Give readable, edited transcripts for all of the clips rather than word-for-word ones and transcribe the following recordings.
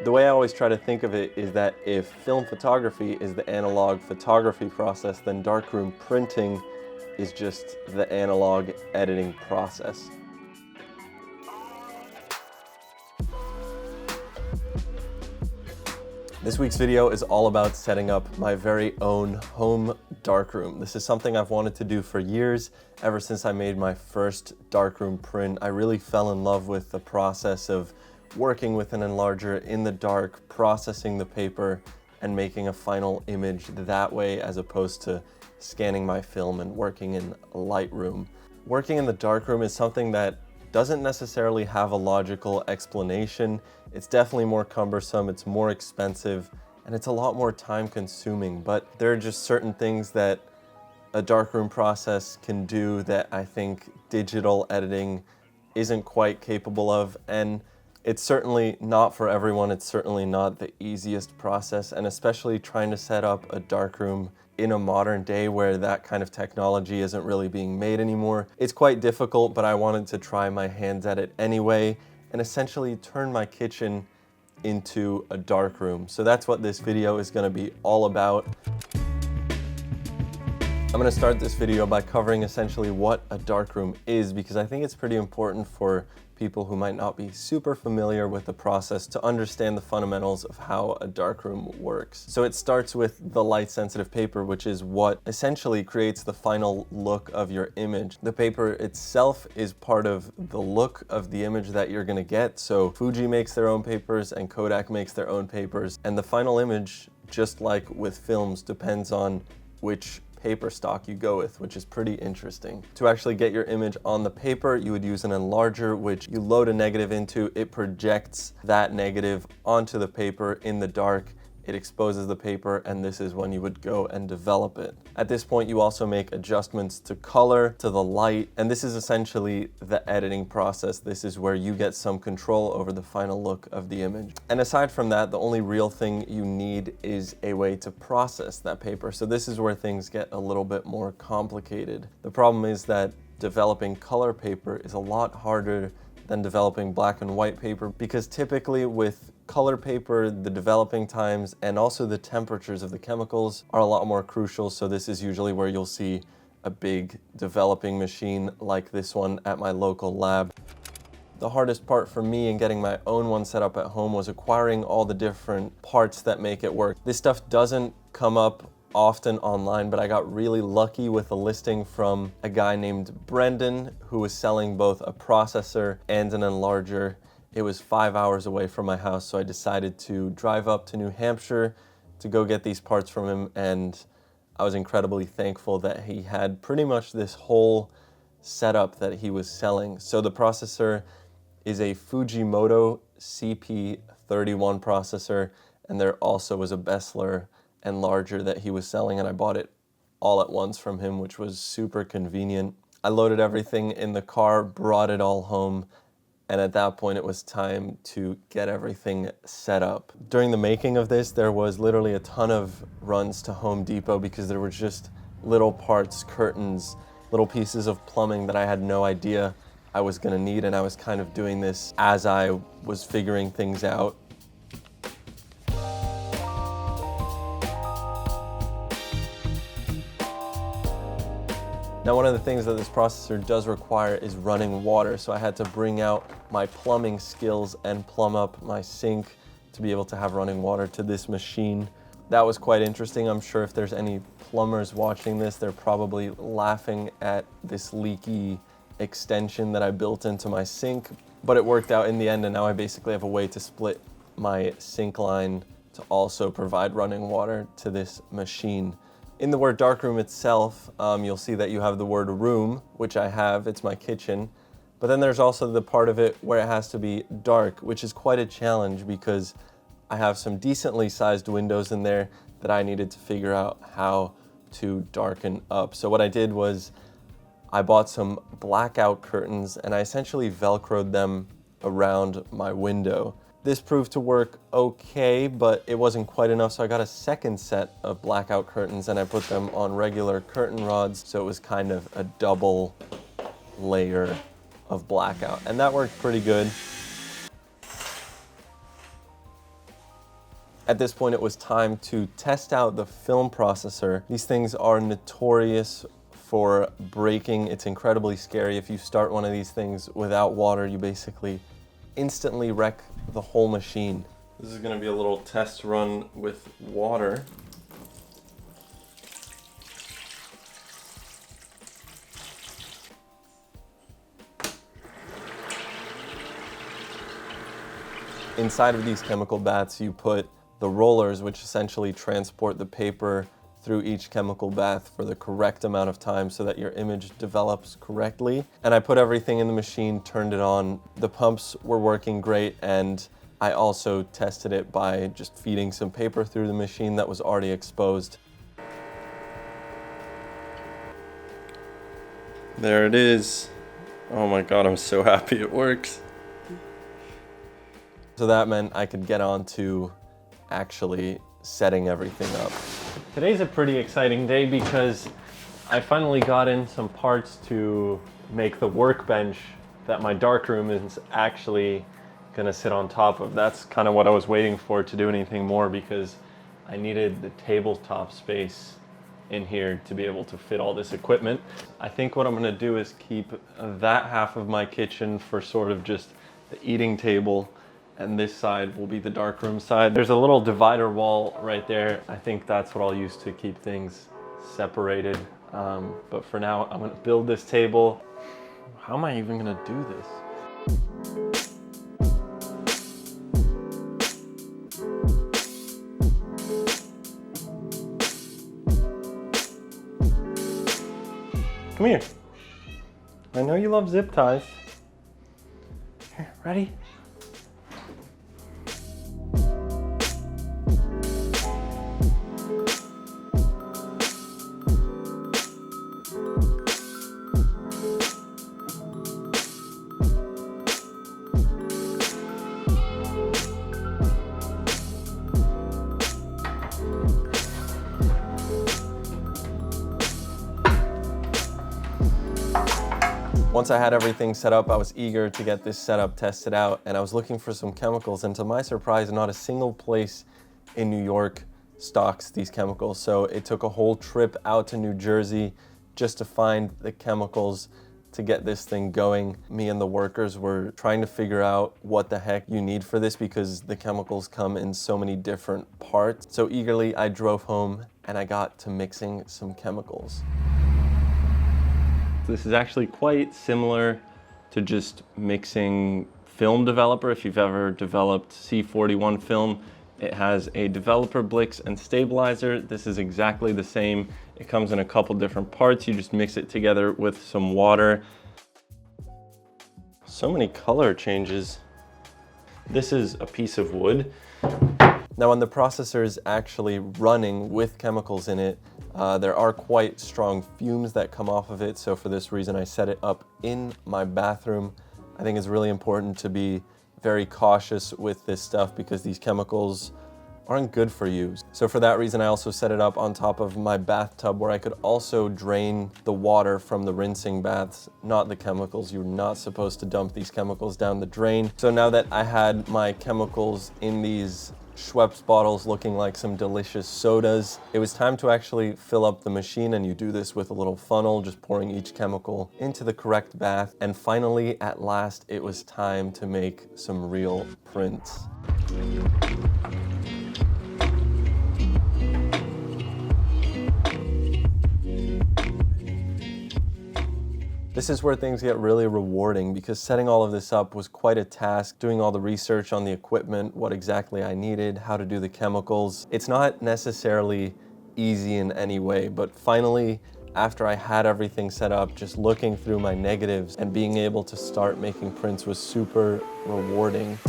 The way I always try to think of it is that if film photography is the analog photography process, then darkroom printing is just the analog editing process. This week's video is all about setting up my very own home darkroom. This is something I've wanted to do for years. Ever since I made my first darkroom print, I really fell in love with the process of working with an enlarger in the dark, processing the paper, and making a final image that way as opposed to scanning my film and working in Lightroom. Working in the darkroom is something that doesn't necessarily have a logical explanation. It's definitely more cumbersome, it's more expensive, and it's a lot more time consuming, but there are just certain things that a darkroom process can do that I think digital editing isn't quite capable of, and it's certainly not for everyone. It's certainly not the easiest process, and especially trying to set up a darkroom in a modern day where that kind of technology isn't really being made anymore. It's quite difficult, but I wanted to try my hands at it anyway and essentially turn my kitchen into a darkroom. So that's what this video is going to be all about. I'm going to start this video by covering essentially what a darkroom is, because I think it's pretty important for people who might not be super familiar with the process to understand the fundamentals of how a darkroom works. So it starts with the light sensitive paper, which is what essentially creates the final look of your image. The paper itself is part of the look of the image that you're going to get. So Fuji makes their own papers and Kodak makes their own papers, and the final image, just like with films, depends on which paper stock you go with, which is pretty interesting. To actually get your image on the paper, you would use an enlarger, which you load a negative into. It projects that negative onto the paper in the dark. It exposes the paper, and this is when you would go and develop it. At this point, you also make adjustments to color, to the light, and this is essentially the editing process. This is where you get some control over the final look of the image. And aside from that, the only real thing you need is a way to process that paper. So this is where things get a little bit more complicated. The problem is that developing color paper is a lot harder than developing black and white paper, because typically with color paper, the developing times and also the temperatures of the chemicals are a lot more crucial. So this is usually where you'll see a big developing machine like this one at my local lab. The hardest part for me in getting my own one set up at home was acquiring all the different parts that make it work. This stuff doesn't come up often online, but I got really lucky with a listing from a guy named Brendan who was selling both a processor and an enlarger. It was 5 hours away from my house, so I decided to drive up to New Hampshire to go get these parts from him, and I was incredibly thankful that he had pretty much this whole setup that he was selling. So the processor is a Fujimoto CP31 processor, and there also was a Bessler enlarger that he was selling, and I bought it all at once from him, which was super convenient. I loaded everything in the car, brought it all home, and at that point it was time to get everything set up. During the making of this, there was literally a ton of runs to Home Depot because there were just little parts, curtains, little pieces of plumbing that I had no idea I was gonna need, and I was kind of doing this as I was figuring things out. Now, one of the things that this processor does require is running water, so I had to bring out my plumbing skills and plumb up my sink to be able to have running water to this machine. That was quite interesting. I'm sure if there's any plumbers watching this, they're probably laughing at this leaky extension that I built into my sink, but it worked out in the end, and now I basically have a way to split my sink line to also provide running water to this machine. In the word darkroom itself, you'll see that you have the word room, which I have, it's my kitchen, but then there's also the part of it where it has to be dark, which is quite a challenge because I have some decently sized windows in there that I needed to figure out how to darken up. So what I did was I bought some blackout curtains and I essentially Velcroed them around my window. This proved to work okay, but it wasn't quite enough, so I got a second set of blackout curtains and I put them on regular curtain rods, so it was kind of a double layer of blackout, and that worked pretty good. At this point, it was time to test out the film processor. These things are notorious for breaking. It's incredibly scary. If you start one of these things without water, you basically instantly wreck the whole machine. This is gonna be a little test run with water. Inside of these chemical baths, you put the rollers, which essentially transport the paper through each chemical bath for the correct amount of time so that your image develops correctly. And I put everything in the machine, turned it on. The pumps were working great, and I also tested it by just feeding some paper through the machine that was already exposed. There it is. Oh my God, I'm so happy it works. So that meant I could get on to actually setting everything up. Today's a pretty exciting day because I finally got in some parts to make the workbench that my darkroom is actually gonna sit on top of. That's kind of what I was waiting for to do anything more, because I needed the tabletop space in here to be able to fit all this equipment. I think what I'm gonna do is keep that half of my kitchen for sort of just the eating table, and this side will be the darkroom side. There's a little divider wall right there. I think that's what I'll use to keep things separated. But for now, I'm gonna build this table. How am I even gonna do this? Come here. I know you love zip ties. Here, ready? Once I had everything set up, I was eager to get this setup tested out, and I was looking for some chemicals, and to my surprise, not a single place in New York stocks these chemicals. So it took a whole trip out to New Jersey just to find the chemicals to get this thing going. Me and the workers were trying to figure out what the heck you need for this, because the chemicals come in so many different parts. So eagerly, I drove home and I got to mixing some chemicals. This is actually quite similar to just mixing film developer. If you've ever developed C41 film, it has a developer Blix and stabilizer. This is exactly the same. It comes in a couple different parts. You just mix it together with some water. So many color changes. This is a piece of wood. Now, when the processor is actually running with chemicals in it, there are quite strong fumes that come off of it. So for this reason, I set it up in my bathroom. I think it's really important to be very cautious with this stuff because these chemicals aren't good for you. So for that reason, I also set it up on top of my bathtub where I could also drain the water from the rinsing baths, not the chemicals. You're not supposed to dump these chemicals down the drain. So now that I had my chemicals in these Schweppes bottles looking like some delicious sodas, it was time to actually fill up the machine, and you do this with a little funnel, just pouring each chemical into the correct bath. And finally, at last, it was time to make some real prints. This is where things get really rewarding, because setting all of this up was quite a task, doing all the research on the equipment, what exactly I needed, how to do the chemicals. It's not necessarily easy in any way, but finally, after I had everything set up, just looking through my negatives and being able to start making prints was super rewarding.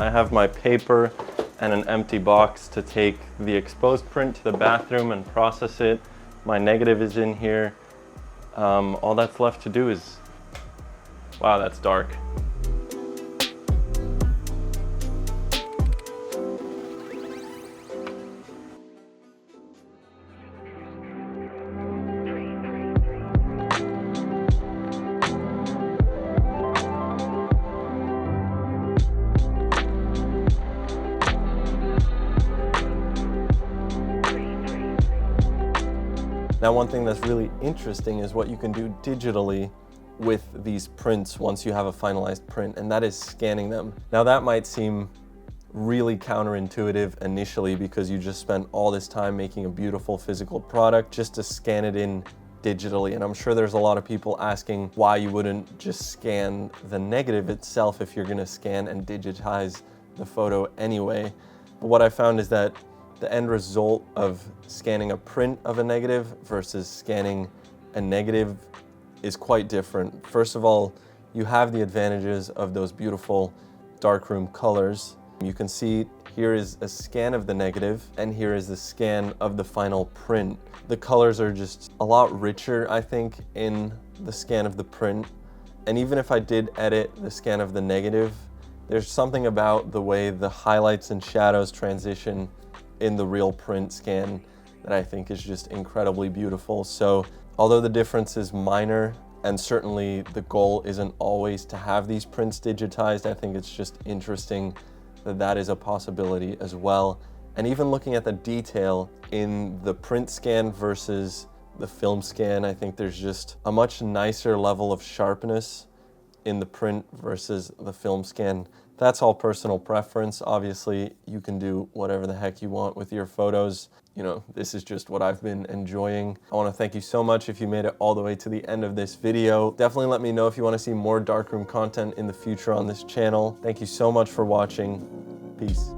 I have my paper and an empty box to take the exposed print to the bathroom and process it. My negative is in here. All that's left to do is, wow, that's dark. Now, one thing that's really interesting is what you can do digitally with these prints once you have a finalized print, and that is scanning them. Now, that might seem really counterintuitive initially because you just spent all this time making a beautiful physical product just to scan it in digitally. And I'm sure there's a lot of people asking why you wouldn't just scan the negative itself if you're gonna scan and digitize the photo anyway. But what I found is that the end result of scanning a print of a negative versus scanning a negative is quite different. First of all, you have the advantages of those beautiful darkroom colors. You can see here is a scan of the negative, and here is the scan of the final print. The colors are just a lot richer, I think, in the scan of the print. And even if I did edit the scan of the negative, there's something about the way the highlights and shadows transition in the real print scan that I think is just incredibly beautiful. So although the difference is minor, and certainly the goal isn't always to have these prints digitized, I think it's just interesting that that is a possibility as well. And even looking at the detail in the print scan versus the film scan, I think there's just a much nicer level of sharpness in the print versus the film scan. That's all personal preference. Obviously, you can do whatever the heck you want with your photos. You know, this is just what I've been enjoying. I want to thank you so much if you made it all the way to the end of this video. Definitely let me know if you want to see more darkroom content in the future on this channel. Thank you so much for watching. Peace.